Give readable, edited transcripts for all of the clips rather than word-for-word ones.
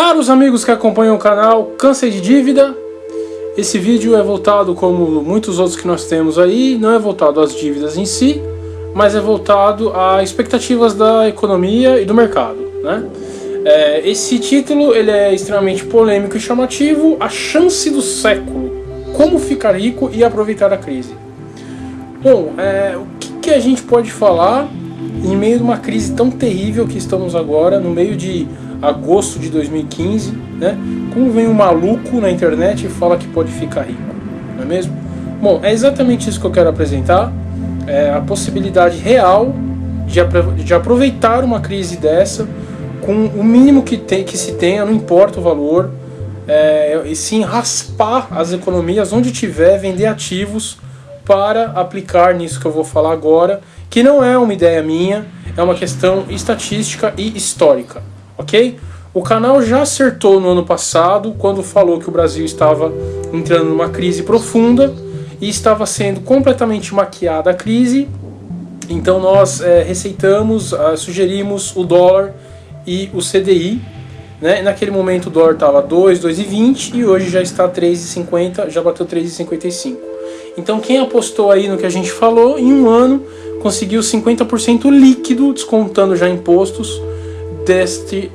Caros amigos que acompanham o canal Cansei de Dívida, esse vídeo é voltado, como muitos outros que nós temos aí, não é voltado às dívidas em si, mas é voltado a expectativas da economia e do mercado, né? Esse título ele é extremamente polêmico e chamativo: a chance do século, como ficar rico e aproveitar a crise. Bom, o que a gente pode falar em meio a uma crise tão terrível que estamos agora, no meio de agosto de 2015, né? Como vem um maluco na internet e fala que pode ficar rico, não é mesmo? Bom, é exatamente isso que eu quero apresentar, a possibilidade real de aproveitar uma crise dessa com o mínimo que se tenha, não importa o valor, e sim raspar as economias onde tiver, vender ativos para aplicar nisso que eu vou falar agora, que não é uma ideia minha, é uma questão estatística e histórica, ok? O canal já acertou no ano passado, quando falou que o Brasil estava entrando numa crise profunda e estava sendo completamente maquiada a crise. Então nós sugerimos o dólar e o CDI, né? Naquele momento o dólar estava 2,20 e hoje já está 3,50, já bateu 3,55. Então quem apostou aí no que a gente falou, em um ano conseguiu 50% líquido, descontando já impostos, deste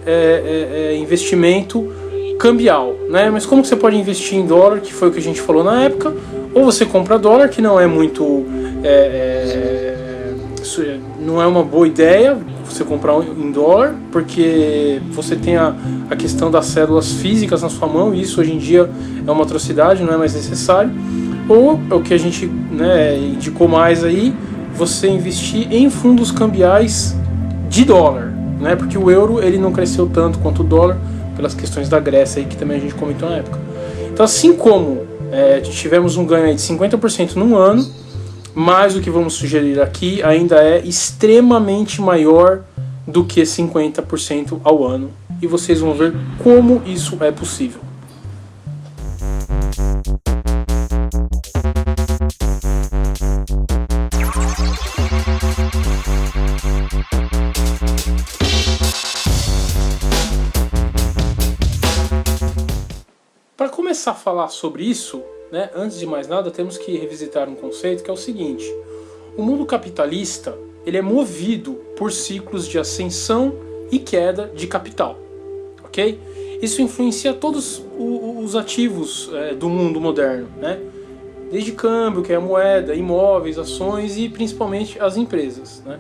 investimento cambial, né? Mas como você pode investir em dólar, que foi o que a gente falou na época, ou você compra dólar, que não é muito não é uma boa ideia você comprar em dólar, porque você tem a questão das cédulas físicas na sua mão, e isso hoje em dia é uma atrocidade, não é mais necessário. Ou o que a gente indicou mais aí, você investir em fundos cambiais de dólar, né? Porque o euro ele não cresceu tanto quanto o dólar, pelas questões da Grécia aí, que também a gente comentou na época. Então, assim como tivemos um ganho aí de 50% num ano, mas o que vamos sugerir aqui ainda é extremamente maior do que 50% ao ano, e vocês vão ver como isso é possível. Para começar a falar sobre isso, né, antes de mais nada, temos que revisitar um conceito que é o seguinte: o mundo capitalista ele é movido por ciclos de ascensão e queda de capital, ok? Isso influencia todos os ativos do mundo moderno, né? Desde câmbio, que é a moeda, imóveis, ações e principalmente as empresas, né?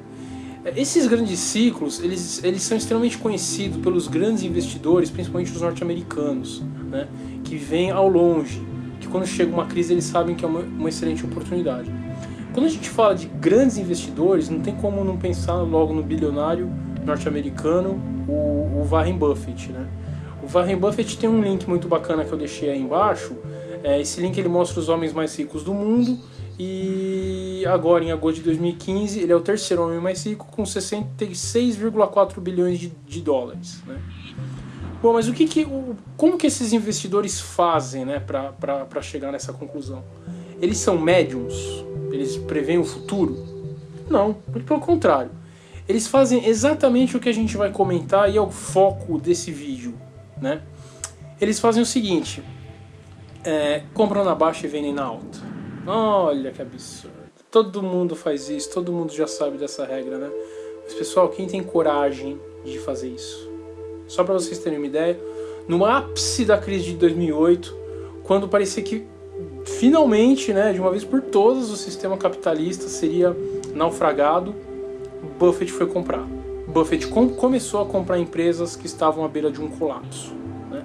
Esses grandes ciclos eles são extremamente conhecidos pelos grandes investidores, principalmente os norte-americanos, né? Que vêm ao longe, que quando chega uma crise eles sabem que é uma excelente oportunidade. Quando a gente fala de grandes investidores, não tem como não pensar logo no bilionário norte-americano, o Warren Buffett, né? O Warren Buffett tem um link muito bacana que eu deixei aí embaixo. Esse link ele mostra os homens mais ricos do mundo, e agora em agosto de 2015 ele é o terceiro homem mais rico com 66,4 bilhões de dólares, né? Bom, mas como que esses investidores fazem, né, para chegar nessa conclusão? Eles são médiums? Eles preveem o futuro? Não, muito pelo contrário. Eles fazem exatamente o que a gente vai comentar e é o foco desse vídeo, né? Eles fazem o seguinte: compram na baixa e vendem na alta. Olha que absurdo. Todo mundo faz isso, todo mundo já sabe dessa regra, né? Mas pessoal, quem tem coragem de fazer isso? Só para vocês terem uma ideia, no ápice da crise de 2008, quando parecia que finalmente, né, de uma vez por todas, o sistema capitalista seria naufragado, Buffett foi comprar. Buffett começou a comprar empresas que estavam à beira de um colapso, né?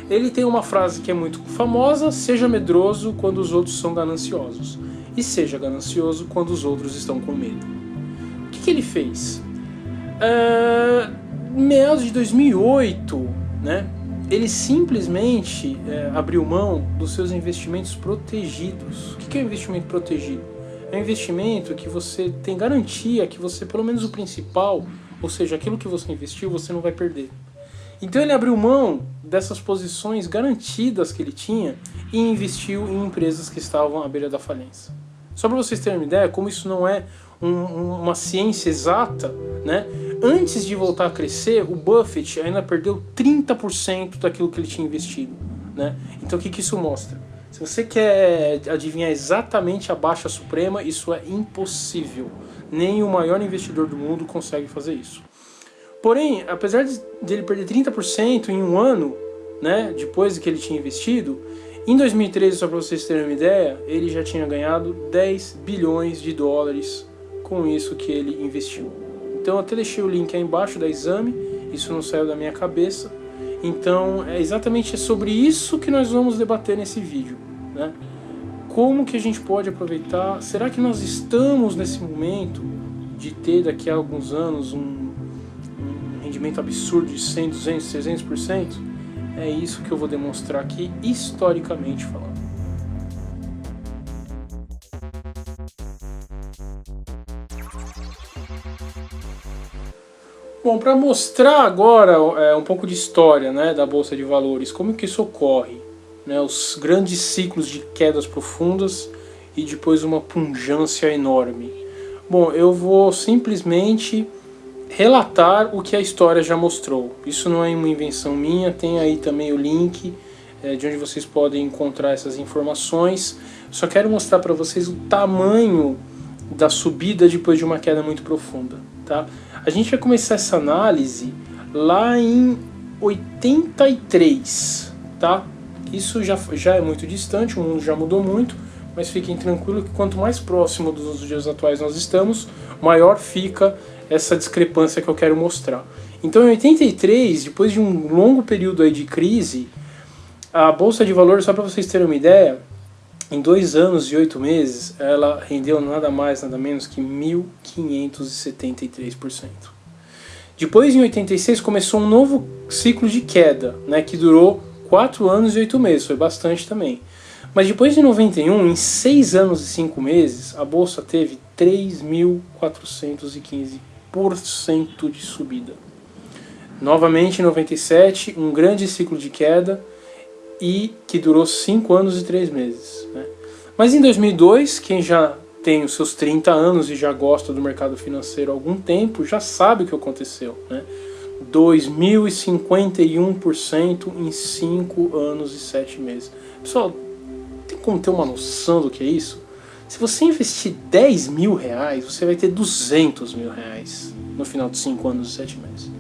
Ele tem uma frase que é muito famosa: seja medroso quando os outros são gananciosos, e seja ganancioso quando os outros estão com medo. O que ele fez? Meados de 2008, né, ele simplesmente abriu mão dos seus investimentos protegidos. O que é um investimento protegido? É um investimento que você tem garantia que você, pelo menos o principal, ou seja, aquilo que você investiu, você não vai perder. Então ele abriu mão dessas posições garantidas que ele tinha e investiu em empresas que estavam à beira da falência. Só para vocês terem uma ideia, como isso não é uma ciência exata, né? antes de voltar a crescer, o Buffett ainda perdeu 30% daquilo que ele tinha investido, né? Então o que isso mostra? Se você quer adivinhar exatamente a baixa suprema, isso é impossível. Nem o maior investidor do mundo consegue fazer isso. Porém, apesar de ele perder 30% em um ano, né, depois que ele tinha investido, em 2013, só para vocês terem uma ideia, ele já tinha ganhado 10 bilhões de dólares com isso que ele investiu. Então eu até deixei o link aí embaixo da Exame, isso não saiu da minha cabeça. Então é exatamente sobre isso que nós vamos debater nesse vídeo, né? Como que a gente pode aproveitar? Será que nós estamos nesse momento de ter daqui a alguns anos um rendimento absurdo de 100, 200, 300%? É isso que eu vou demonstrar aqui, historicamente falando. Bom, para mostrar agora um pouco de história, né, da Bolsa de Valores, como que isso ocorre, né, os grandes ciclos de quedas profundas e depois uma pungência enorme. Bom, eu vou simplesmente relatar o que a história já mostrou. Isso não é uma invenção minha, tem aí também o link de onde vocês podem encontrar essas informações. Só quero mostrar para vocês o tamanho da subida depois de uma queda muito profunda, tá? A gente vai começar essa análise lá em 83, tá? Isso já é muito distante, o mundo já mudou muito, mas fiquem tranquilos que quanto mais próximo dos dias atuais nós estamos, maior fica essa discrepância que eu quero mostrar. Então em 83, depois de um longo período aí de crise, a Bolsa de Valores, só para vocês terem uma ideia, em 2 anos e 8 meses, ela rendeu nada mais, nada menos que 1.573%. Depois, em 86, começou um novo ciclo de queda, né, que durou 4 anos e 8 meses, foi bastante também. Mas depois de 91, em 6 anos e 5 meses, a Bolsa teve 3.415% de subida. Novamente, em 97, um grande ciclo de queda, e que durou 5 anos e 3 meses. Né? Mas em 2002, quem já tem os seus 30 anos e já gosta do mercado financeiro há algum tempo, já sabe o que aconteceu. Né? 2.051% em 5 anos e 7 meses. Pessoal, tem como ter uma noção do que é isso? Se você investir 10 mil reais, você vai ter 200 mil reais no final de 5 anos e 7 meses.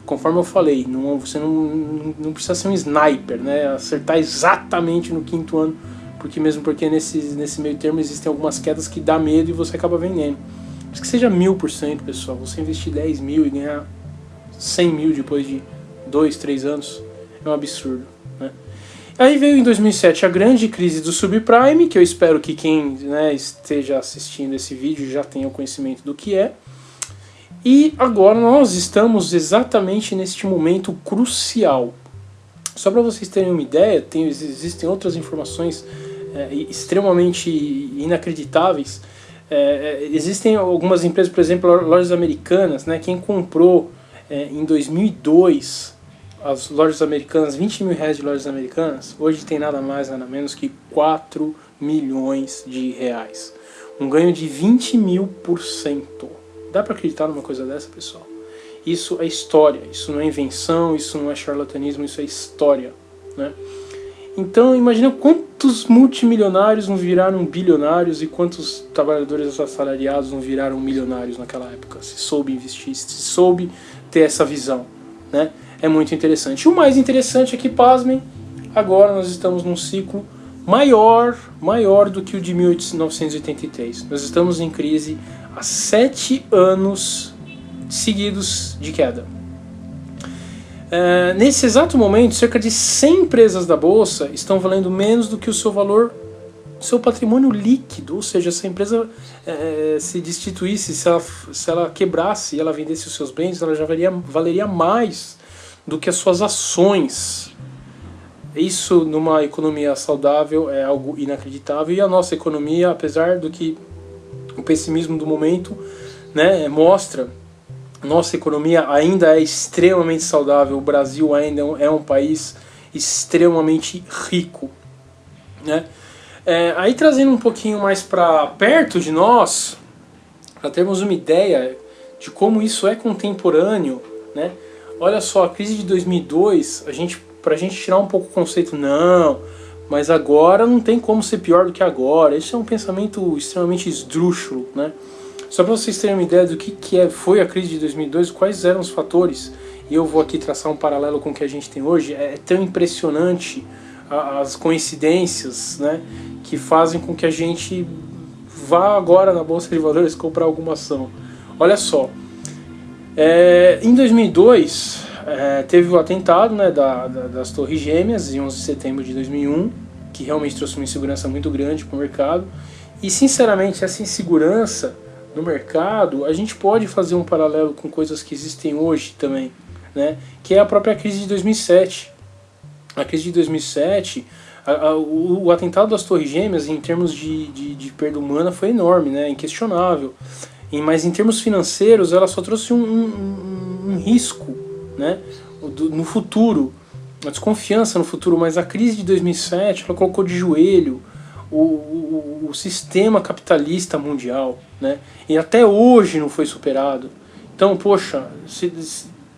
Conforme eu falei, você não precisa ser um sniper, né? Acertar exatamente no 5º ano, porque nesse meio termo existem algumas quedas que dá medo e você acaba vendendo. Mas que seja 1000%, pessoal, você investir 10 mil e ganhar 100 mil depois de 2, 3 anos é um absurdo, né? Aí veio em 2007 a grande crise do subprime, que eu espero que quem, né, esteja assistindo esse vídeo já tenha o conhecimento do que é. E agora nós estamos exatamente neste momento crucial. Só para vocês terem uma ideia, existem outras informações extremamente inacreditáveis. Existem algumas empresas, por exemplo, lojas americanas, né, quem comprou em 2002 as lojas americanas, 20 mil reais de lojas americanas, hoje tem nada mais, nada menos que 4 milhões de reais. Um ganho de 20.000%. Dá para acreditar numa coisa dessa, pessoal? Isso é história, isso não é invenção, isso não é charlatanismo, isso é história, né? Então imagina quantos multimilionários não viraram bilionários e quantos trabalhadores assalariados não viraram milionários naquela época, se soube investir, se soube ter essa visão, né? É muito interessante. E o mais interessante é que, pasmem, agora nós estamos num ciclo maior do que o de 1983. Nós estamos em crise há 7 anos seguidos de queda. Nesse exato momento, cerca de 100 empresas da Bolsa estão valendo menos do que o seu valor, seu patrimônio líquido, ou seja, se a empresa se destituísse, se ela quebrasse e ela vendesse os seus bens, ela já valeria mais do que as suas ações. Isso, numa economia saudável, é algo inacreditável. E a nossa economia, apesar do que o pessimismo do momento, né, mostra, nossa economia ainda é extremamente saudável. O Brasil ainda é um país extremamente rico, né? Aí trazendo um pouquinho mais para perto de nós, para termos uma ideia de como isso é contemporâneo, né? Olha só, a crise de 2002, pra gente tirar um pouco o conceito, não, mas agora não tem como ser pior do que agora. Isso é um pensamento extremamente esdrúxulo, né? Só para vocês terem uma ideia do foi a crise de 2002, quais eram os fatores, e eu vou aqui traçar um paralelo com o que a gente tem hoje, é tão impressionante as coincidências, né, que fazem com que a gente vá agora na Bolsa de Valores comprar alguma ação. Olha só, em 2002 teve o atentado, né, das Torres Gêmeas, em 11 de setembro de 2001, que realmente trouxe uma insegurança muito grande para o mercado, e sinceramente essa insegurança no mercado, a gente pode fazer um paralelo com coisas que existem hoje também, né? Que é a própria crise de 2007. A crise de 2007, o atentado das Torres Gêmeas, em termos de perda humana, foi enorme, né? Inquestionável. Mas em termos financeiros, ela só trouxe um risco, né? No futuro, uma desconfiança no futuro, mas a crise de 2007, ela colocou de joelho o sistema capitalista mundial, né? E até hoje não foi superado. Então, poxa,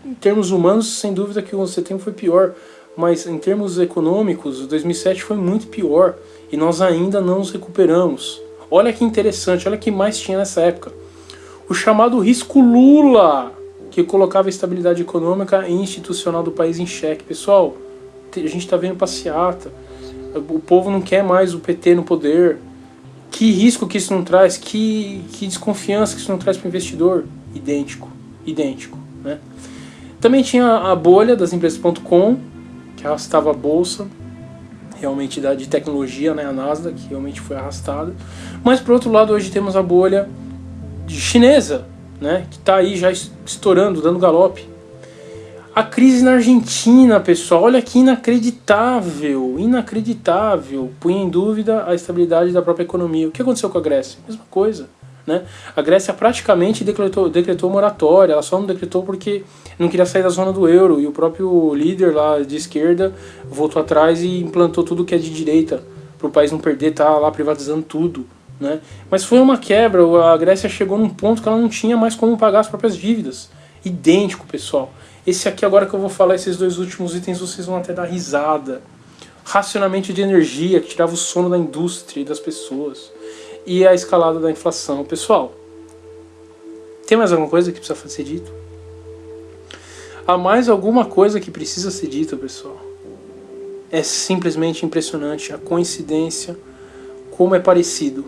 em termos humanos, sem dúvida que o 11 de setembro foi pior, mas em termos econômicos, 2007 foi muito pior e nós ainda não nos recuperamos. Olha que interessante, olha o que mais tinha nessa época. O chamado risco Lula, que colocava a estabilidade econômica e institucional do país em xeque. Pessoal, a gente está vendo passeata. O povo não quer mais o PT no poder. Que risco que isso não traz, que desconfiança que isso não traz para o investidor. Idêntico, né? Também tinha a bolha das empresas.com, que arrastava a bolsa, realmente de tecnologia, né, a Nasdaq, que realmente foi arrastada. Mas por outro lado, hoje temos a bolha chinesa, né, que está aí já estourando, dando galope. A crise na Argentina, pessoal, olha que inacreditável, põe em dúvida a estabilidade da própria economia. O que aconteceu com a Grécia? Mesma coisa, né? A Grécia praticamente decretou moratória, ela só não decretou porque não queria sair da zona do euro, e o próprio líder lá de esquerda voltou atrás e implantou tudo que é de direita, para o país não perder, tá lá privatizando tudo, né? Mas foi uma quebra, a Grécia chegou num ponto que ela não tinha mais como pagar as próprias dívidas. Idêntico, pessoal. Esse aqui agora que eu vou falar, esses dois últimos itens, vocês vão até dar risada. Racionamento de energia, que tirava o sono da indústria e das pessoas. E a escalada da inflação. Pessoal, tem mais alguma coisa que precisa ser dito? Há mais alguma coisa que precisa ser dita, pessoal? É simplesmente impressionante a coincidência, como é parecido.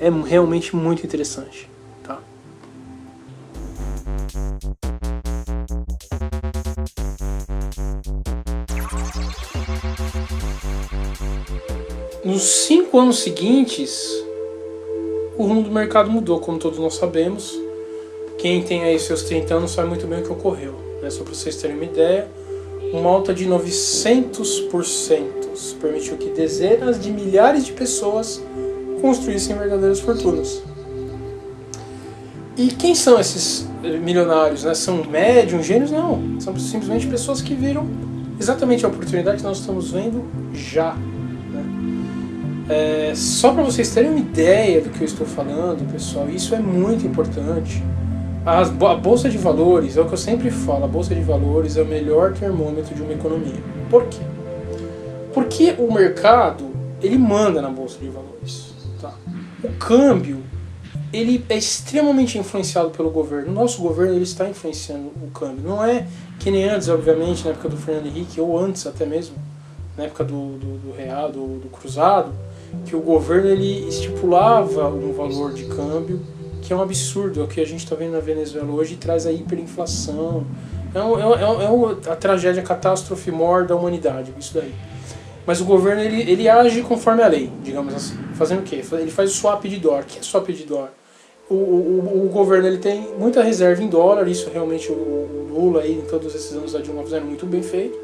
É realmente muito interessante. Tá? Nos 5 anos seguintes, o rumo do mercado mudou, como todos nós sabemos. Quem tem aí seus 30 anos sabe muito bem o que ocorreu, né? Só para vocês terem uma ideia, uma alta de 900% permitiu que dezenas de milhares de pessoas construíssem verdadeiras fortunas. E quem são esses milionários, né? São médiums, gênios? Não. São simplesmente pessoas que viram exatamente a oportunidade que nós estamos vendo já. Só para vocês terem uma ideia do que eu estou falando, pessoal, isso é muito importante. A Bolsa de Valores, é o que eu sempre falo, a Bolsa de Valores é o melhor termômetro de uma economia. Por quê? Porque o mercado, ele manda na Bolsa de Valores. Tá? O câmbio, ele é extremamente influenciado pelo governo. O nosso governo, ele está influenciando o câmbio. Não é que nem antes, obviamente, na época do Fernando Henrique, ou antes até mesmo, na época do real, do cruzado, que o governo ele estipulava um valor de câmbio que é um absurdo, é o que a gente está vendo na Venezuela hoje, e traz a hiperinflação. É a tragédia, a catástrofe maior da humanidade, isso daí. Mas o governo ele age conforme a lei, digamos assim. Fazendo o quê? Ele faz o swap de dólar. O que é swap de dólar? O governo ele tem muita reserva em dólar, isso realmente o Lula aí, em todos esses anos da Dilma fizeram muito bem feito.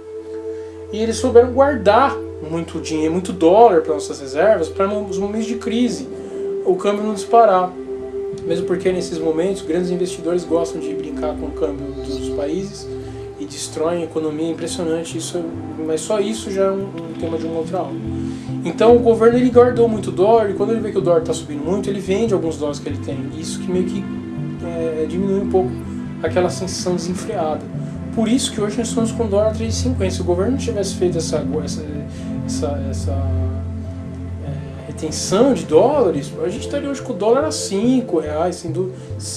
E eles souberam guardar muito dinheiro, muito dólar para nossas reservas, para nos momentos de crise o câmbio não disparar. Mesmo porque nesses momentos grandes investidores gostam de brincar com o câmbio dos países e destroem a economia, impressionante. Mas só isso já é um tema de uma outra aula. Então o governo ele guardou muito dólar, e quando ele vê que o dólar está subindo muito, ele vende alguns dólares que ele tem. Isso que meio que diminuir um pouco aquela ascensão desenfreada. Por isso que hoje nós estamos com o dólar a 3,50. Se o governo não tivesse feito essa retenção de dólares, a gente estaria hoje com o dólar a R$5,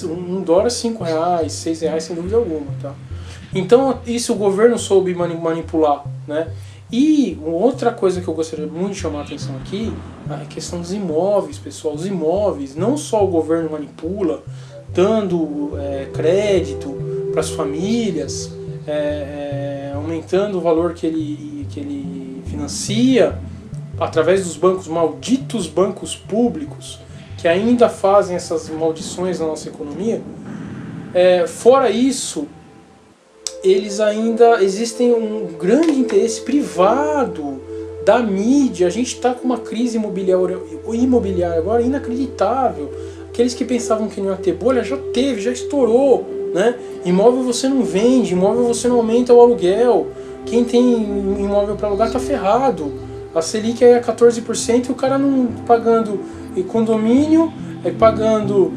um dólar a R$5, R$6, sem dúvida alguma, tá? Então, isso o governo soube manipular, né? E outra coisa que eu gostaria muito de chamar a atenção aqui, a questão dos imóveis, pessoal. Os imóveis, não só o governo manipula, dando crédito para as famílias, aumentando o valor que ele financia, através dos malditos bancos públicos, que ainda fazem essas maldições na nossa economia. Fora isso, eles ainda existem um grande interesse privado da mídia. A gente está com uma crise imobiliária agora inacreditável. Aqueles que pensavam que não ia ter bolha, já teve, já estourou, né? Imóvel você não vende, imóvel você não aumenta o aluguel. Quem tem imóvel para alugar está ferrado. A Selic é 14% e o cara não pagando condomínio, pagando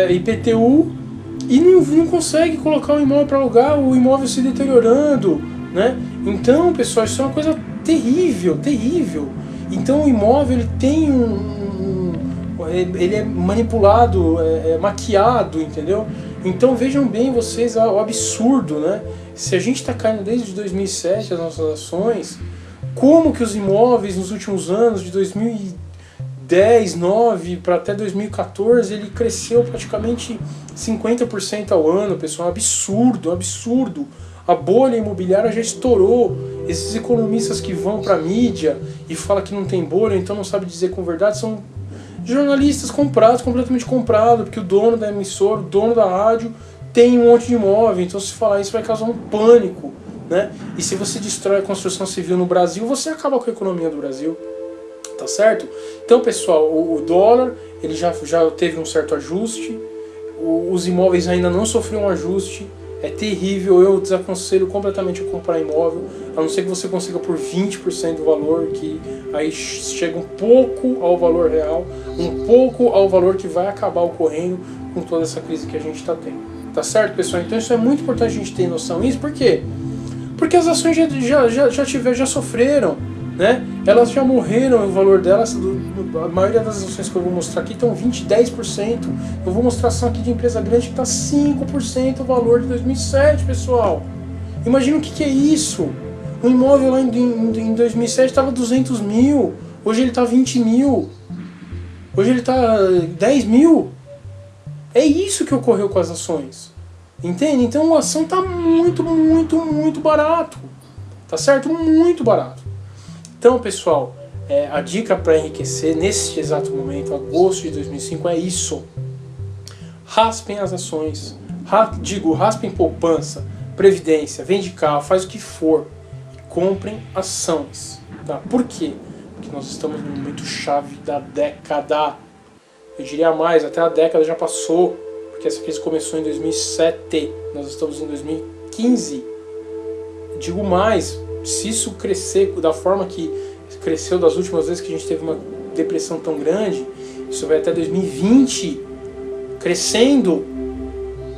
IPTU, e não consegue colocar o imóvel para alugar, o imóvel se deteriorando, né? Então, pessoal, isso é uma coisa terrível, terrível. Então o imóvel ele tem ele é manipulado, maquiado, entendeu? Então vejam bem vocês o absurdo, né? Se a gente está caindo desde 2007 as nossas ações, como que os imóveis nos últimos anos, de 2010, 2009 para até 2014, ele cresceu praticamente 50% ao ano, pessoal. Absurdo, absurdo. A bolha imobiliária já estourou. Esses economistas que vão para a mídia e falam que não tem bolha, então não sabe dizer com verdade, são jornalistas comprados, completamente comprados, porque o dono da emissora, o dono da rádio tem um monte de imóvel, então se falar isso vai causar um pânico, né? E se você destrói a construção civil no Brasil, você acaba com a economia do Brasil, tá certo? Então, pessoal, o dólar ele já teve um certo ajuste, os imóveis ainda não sofreram um ajuste, é terrível, eu desaconselho completamente a comprar imóvel, a não ser que você consiga por 20% do valor, que aí chega um pouco ao valor real, um pouco ao valor que vai acabar ocorrendo com toda essa crise que a gente está tendo. Tá certo, pessoal? Então isso é muito importante a gente ter noção disso. Por quê? Porque as ações já sofreram, né? Elas já morreram, o valor delas, a maioria das ações que eu vou mostrar aqui estão 10%. Eu vou mostrar ação aqui de empresa grande que está 5% o valor de 2007, pessoal. Imagina o que é isso. Um imóvel lá em 2007 estava 200 mil, hoje ele está 20 mil, hoje ele está 10 mil. É isso que ocorreu com as ações. Entende? Então a ação está muito, muito, muito barato. Tá certo? Muito barato. Então, pessoal, a dica para enriquecer nesse exato momento, agosto de 2005, é isso. Raspem as ações. Raspem poupança, previdência, vende carro, faz o que for. E comprem ações. Tá? Por quê? Porque nós estamos no momento chave da década. Eu diria mais, até a década já passou. Porque essa crise começou em 2007. Nós estamos em 2015. Digo mais, se isso crescer da forma que cresceu das últimas vezes que a gente teve uma depressão tão grande, isso vai até 2020 crescendo.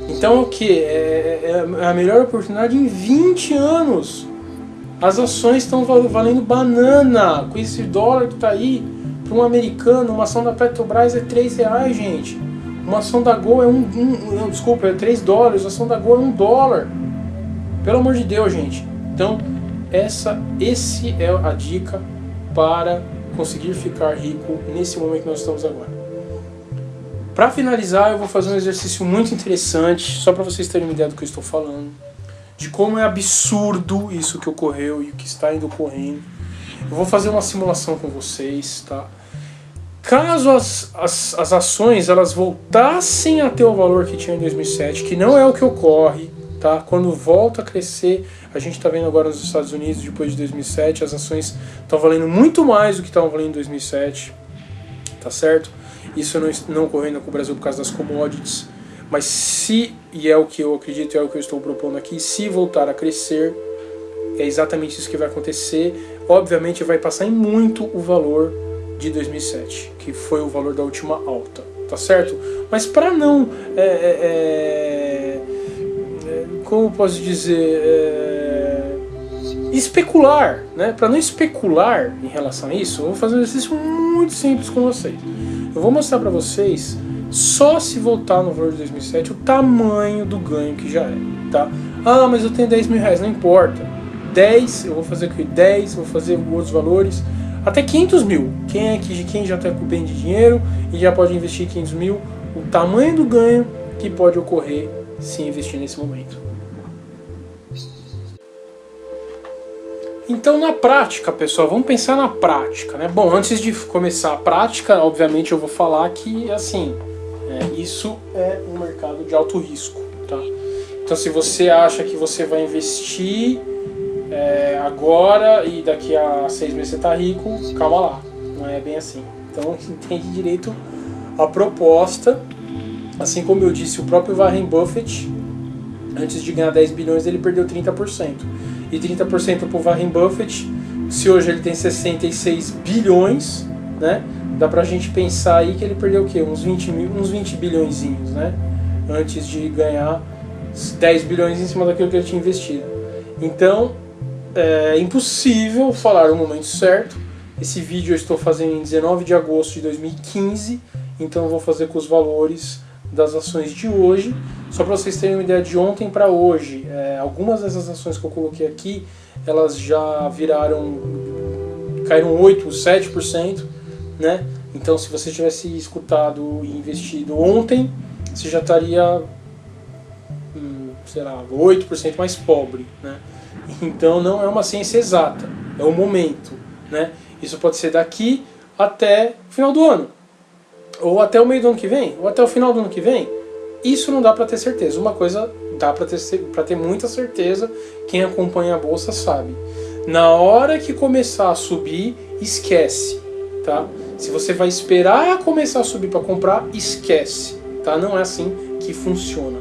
Então o que? É a melhor oportunidade em 20 anos. As ações estão valendo banana. Com esse dólar que está aí, para um americano, uma ação da Petrobras é R$3, gente. Uma ação da Gol é desculpa, é $3. A ação da Gol é $1. Pelo amor de Deus, gente. Então, esse é a dica para conseguir ficar rico nesse momento que nós estamos agora. Para finalizar, eu vou fazer um exercício muito interessante, só para vocês terem uma ideia do que eu estou falando, de como é absurdo isso que ocorreu e o que está indo ocorrendo. Eu vou fazer uma simulação com vocês, tá? Caso as ações elas voltassem a ter o valor que tinha em 2007, que não é o que ocorre, tá? Quando volta a crescer, a gente está vendo agora nos Estados Unidos, depois de 2007, as ações estão valendo muito mais do que estavam valendo em 2007, tá certo? Isso não ocorrendo com o Brasil por causa das commodities, mas se, e é o que eu acredito, é o que eu estou propondo aqui, se voltar a crescer, é exatamente isso que vai acontecer. Obviamente vai passar em muito o valor de 2007, que foi o valor da última alta. tá certo? Mas para não, como posso dizer, especular, né? Para não especular em relação a isso, eu vou fazer um exercício muito simples com vocês. Eu vou mostrar para vocês, só se voltar no valor de 2007, o tamanho do ganho que já é, tá? Ah, mas eu tenho 10 mil reais, não importa. 10, eu vou fazer aqui 10, vou fazer outros valores, até 500 mil. Quem já está com bem de dinheiro e já pode investir 500 mil, o tamanho do ganho que pode ocorrer se investir nesse momento. Então, na prática, pessoal, vamos pensar na prática, né? Bom, antes de começar a prática, obviamente eu vou falar que, assim, isso é um mercado de alto risco, tá? Então, se você acha que você vai investir agora e daqui a 6 meses você tá rico, calma lá, não é bem assim. Então, entende direito a proposta. Assim como eu disse, o próprio Warren Buffett, antes de ganhar 10 bilhões, ele perdeu 30%. E 30% para o Warren Buffett, se hoje ele tem 66 bilhões, né? Dá pra gente pensar aí que ele perdeu o quê? Uns 20 bilhõezinhos, né? Antes de ganhar 10 bilhões em cima daquilo que ele tinha investido. Então, é impossível falar o momento certo. Esse vídeo eu estou fazendo em 19 de agosto de 2015, então eu vou fazer com os valores das ações de hoje. Só para vocês terem uma ideia, de ontem para hoje, algumas dessas ações que eu coloquei aqui, elas já caíram 8%, 7%, né? Então, se você tivesse escutado e investido ontem, você já estaria, sei lá, 8% mais pobre, né? Então, não é uma ciência exata, é o momento, né? Isso pode ser daqui até o final do ano, ou até o meio do ano que vem, ou até o final do ano que vem. Isso não dá para ter certeza. Uma coisa dá para ter muita certeza, quem acompanha a bolsa sabe. Na hora que começar a subir, esquece, tá? Se você vai esperar começar a subir para comprar, esquece, tá? Não é assim que funciona.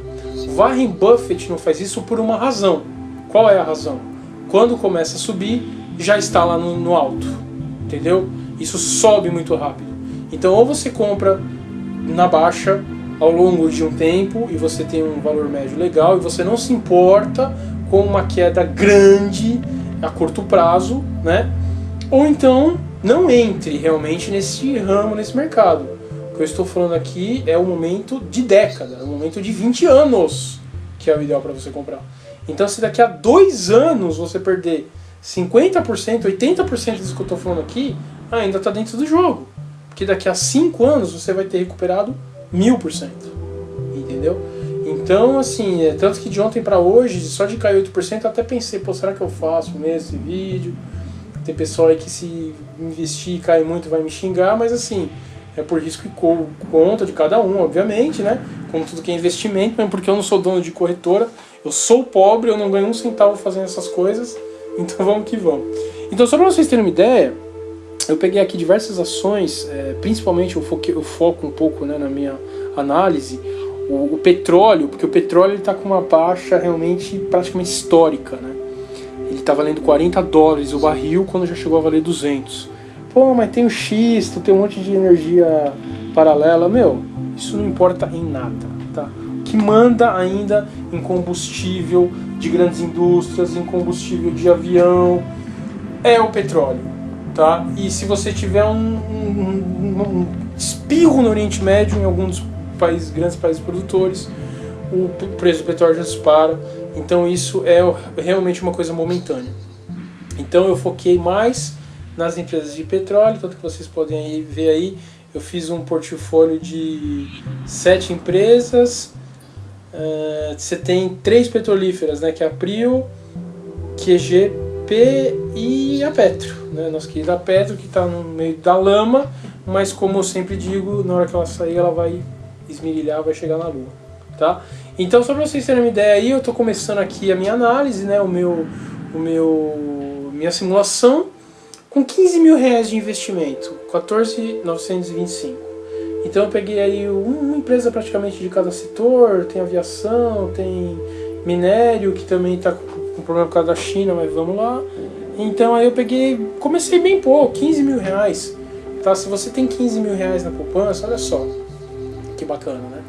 Warren Buffett não faz isso por uma razão. Qual é a razão? Quando começa a subir, já está lá no alto, entendeu? Isso sobe muito rápido. Então, ou você compra na baixa ao longo de um tempo e você tem um valor médio legal e você não se importa com uma queda grande a curto prazo, né? Ou então não entre realmente nesse ramo, nesse mercado. O que eu estou falando aqui é o momento de década, é o momento de 20 anos que é o ideal para você comprar. Então, se daqui a 2 anos você perder 50%, 80% disso que eu estou falando aqui, ainda está dentro do jogo. Porque daqui a 5 anos você vai ter recuperado 1000%, entendeu? Então, assim, tanto que de ontem para hoje, só de cair 8%, até pensei, pô, será que eu faço mesmo esse vídeo? Tem pessoal aí que se investir e cair muito vai me xingar, mas assim, é por risco e conta de cada um, obviamente, né? Como tudo que é investimento, mas porque eu não sou dono de corretora, eu sou pobre, eu não ganho um centavo fazendo essas coisas, então vamos que vamos. Então, só para vocês terem uma ideia, eu peguei aqui diversas ações, principalmente eu foco um pouco, né, na minha análise, o petróleo, porque o petróleo está com uma baixa realmente praticamente histórica, né? Ele está valendo $40 o barril quando já chegou a valer 200. Pô, mas tem o xisto, tem um monte de energia paralela. Meu, isso não importa em nada, tá? O que manda ainda em combustível de grandes indústrias, em combustível de avião, é o petróleo, tá? E se você tiver um espirro no Oriente Médio, em algum dos grandes países produtores, o preço do petróleo já dispara. Então isso é realmente uma coisa momentânea. Então eu foquei mais nas empresas de petróleo, tanto que vocês podem ver aí, eu fiz um portfólio de 7 empresas. Você tem 3 petrolíferas, né, que é a Prio, QGP e a Petro, né, nossa querida Petro, que está no meio da lama, mas como eu sempre digo, na hora que ela sair, ela vai esmirilhar, vai chegar na lua, tá? Então, só para vocês terem uma ideia aí, eu estou começando aqui a minha análise, né, minha simulação, com 15 mil reais de investimento, 14.925. Então eu peguei aí uma empresa praticamente de cada setor, tem aviação, tem minério, que também está com problema por causa da China, mas vamos lá. Então aí eu comecei bem pouco, 15 mil reais. Tá? Se você tem 15 mil reais na poupança, olha só, que bacana, né?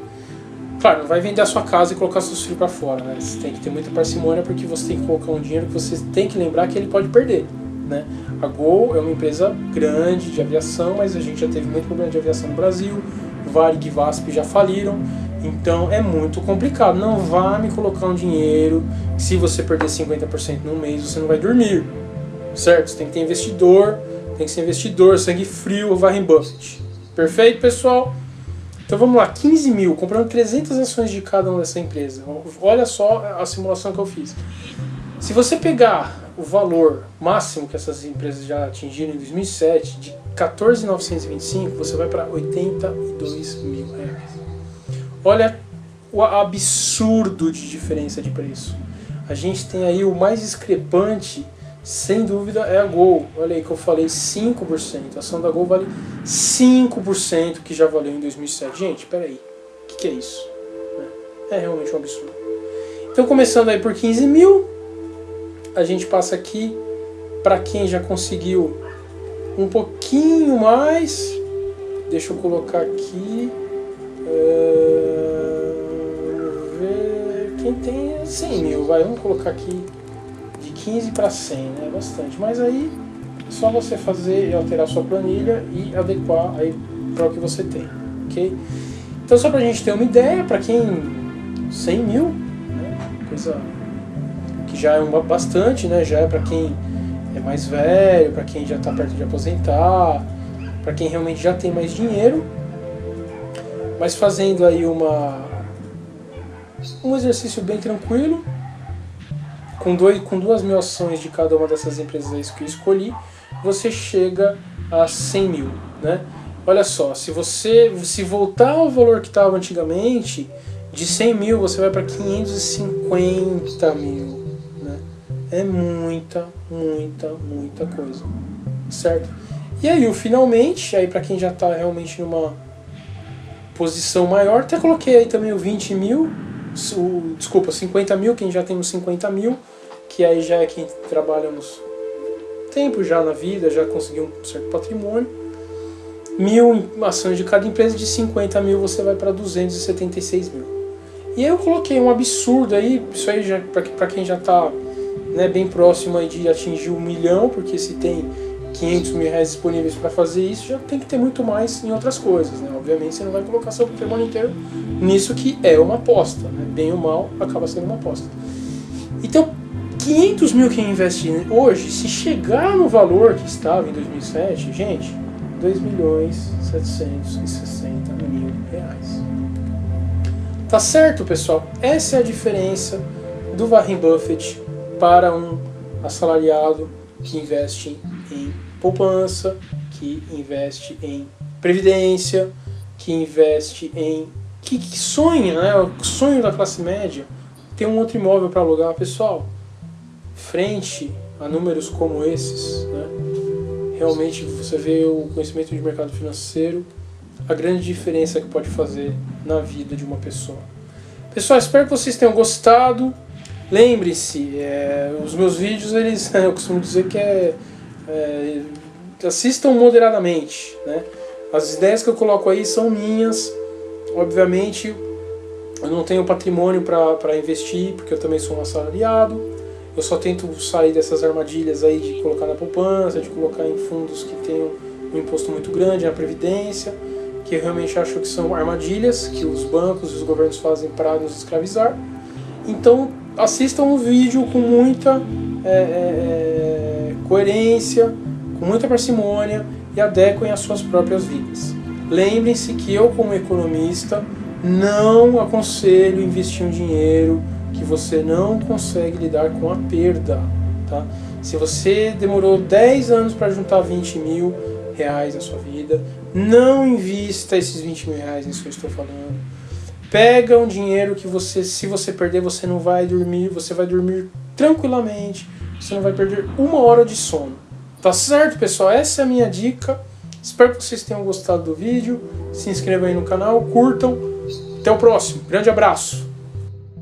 Claro, não vai vender a sua casa e colocar seus filhos para fora, né? Você tem que ter muita parcimônia porque você tem que colocar um dinheiro que você tem que lembrar que ele pode perder, né? A Gol é uma empresa grande de aviação, mas a gente já teve muito problema de aviação no Brasil, Varig e VASP já faliram, então é muito complicado. Não vá me colocar um dinheiro, se você perder 50% no mês, você não vai dormir, certo? Você tem que ter investidor, tem que ser investidor, sangue frio, Warren Buffett. Perfeito, pessoal? Então vamos lá, 15 mil, comprando 300 ações de cada uma dessa empresa. Olha só a simulação que eu fiz. Se você pegar o valor máximo que essas empresas já atingiram em 2007, de 14.925, você vai para 82 mil reais. Olha o absurdo de diferença de preço. A gente tem aí o mais discrepante, sem dúvida, é a Gol. Olha aí que eu falei 5%. A ação da Gol vale 5% que já valeu em 2007. Gente, peraí. O que é isso? É realmente um absurdo. Então, começando aí por 15 mil, a gente passa aqui para quem já conseguiu um pouquinho mais. Deixa eu colocar aqui. Vamos ver. Quem tem 100 mil, vamos colocar aqui. 15 para 100, né? Bastante. Mas aí é só você fazer e alterar sua planilha e adequar aí para o que você tem, ok? Então só para a gente ter uma ideia, para quem 100 mil, né? Coisa que já é bastante, né? Já é para quem é mais velho, para quem já está perto de aposentar, para quem realmente já tem mais dinheiro, mas fazendo aí um exercício bem tranquilo. Com 2.000 ações de cada uma dessas empresas que eu escolhi, você chega a 100 mil, né? Olha só, se voltar ao valor que estava antigamente, de 100 mil você vai para 550 mil, né? É muita coisa, certo? E aí, finalmente, aí para quem já está realmente numa posição maior, até coloquei aí também o 20 mil, desculpa, 50 mil, quem já tem uns 50 mil, que aí já é quem trabalha uns tempo já na vida, já conseguiu um certo patrimônio. 1.000 ações de cada empresa, de 50 mil você vai para 276 mil. E aí eu coloquei um absurdo aí, isso aí já para quem já está, né, bem próximo aí de atingir 1 milhão, porque se tem 500 mil reais disponíveis para fazer isso, já tem que ter muito mais em outras coisas, né? Obviamente você não vai colocar seu patrimônio inteiro nisso, que é uma aposta, né? Bem ou mal, acaba sendo uma aposta. Então, 500 mil quem investe hoje, se chegar no valor que estava em 2007, gente, 2.760.000 reais. Tá certo, pessoal? Essa é a diferença do Warren Buffett para um assalariado que investe em poupança, que investe em previdência, que investe em... que sonha, né? O sonho da classe média, ter um outro imóvel para alugar. Pessoal, frente a números como esses, né? Realmente você vê o conhecimento de mercado financeiro, a grande diferença que pode fazer na vida de uma pessoa. Pessoal, espero que vocês tenham gostado. Lembre-se, os meus vídeos, eu costumo dizer que assistam moderadamente, né? As ideias que eu coloco aí são minhas. Obviamente, eu não tenho patrimônio para investir, porque eu também sou um assalariado. Eu só tento sair dessas armadilhas aí de colocar na poupança, de colocar em fundos que tenham um imposto muito grande, na previdência, que eu realmente acho que são armadilhas que os bancos e os governos fazem para nos escravizar. Então, assistam o vídeo com muita coerência, com muita parcimônia e adequem às suas próprias vidas. Lembrem-se que eu, como economista, não aconselho investir um dinheiro que você não consegue lidar com a perda, tá? Se você demorou 10 anos para juntar 20 mil reais na sua vida, não invista esses 20 mil reais nisso que eu estou falando. Pega um dinheiro que se você perder, você não vai dormir, você vai dormir tranquilamente, você não vai perder 1 hora de sono. Tá certo, pessoal? Essa é a minha dica. Espero que vocês tenham gostado do vídeo. Se inscrevam aí no canal, curtam. Até o próximo. Grande abraço.